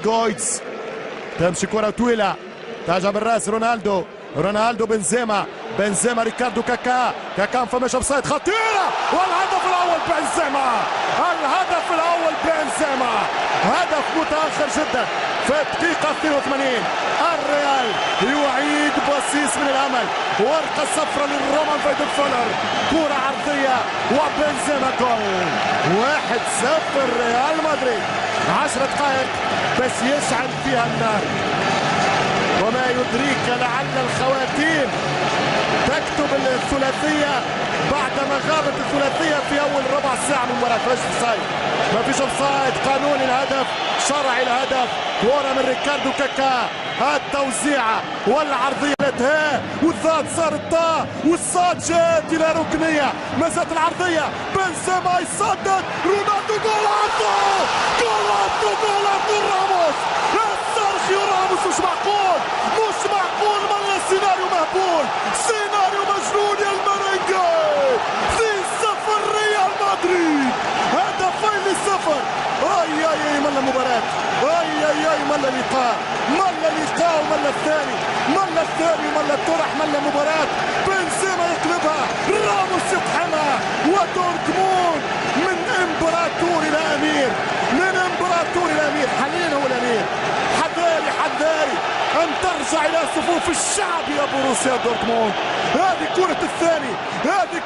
جويتس، تمشي كرة طويلة تاجها بالراس رونالدو بنزيما ريكاردو كاكا ما فماش اوفسايد خطيرة، والهدف الأول بنزيما، هدف متأخر جدا في الدقيقة 82. الريال يعيد بصيص من الأمل، ورقة صفراء للرومان فايدنفولر، كرة عرضية وبنزيما جول. 1-0 ريال مدريد، 10 دقائق بس يشعل فيها النار، وما يدريك لعل الخواتيم تكتب الثلاثية بعدما غابت الثلاثية في أول ربع ساعة من المباراة. ما فيش اوفسايد قانوني، الهدف شرعي، الهدف كرة من ريكاردو كاكا، التوزيعة والعرضية انتهى، والضغط صار الطا، والصاد جات إلى ركنية، ما زالت العرضية، بنزيما يصدد، رونالدو جولاتو راموس، سيرخيو راموس. مش معقول والله، سيناريو مهبول، سيناريو مجنون يا المارينجا. 2-0 ريال مدريد، هدفين للصفر. اي ملا مباراة، اي ملا لقاء وملا الثاني، وملا الطرح، ملا مباراة. بنزيما يقلبها، راموس يطحنها، ودورتموند من امبراطور الى امير، حاليا هو الامير. حذاري ان ترجع الى صفوف الشعب يا بروسيا دورتموند. هذه كرة الثاني، هذه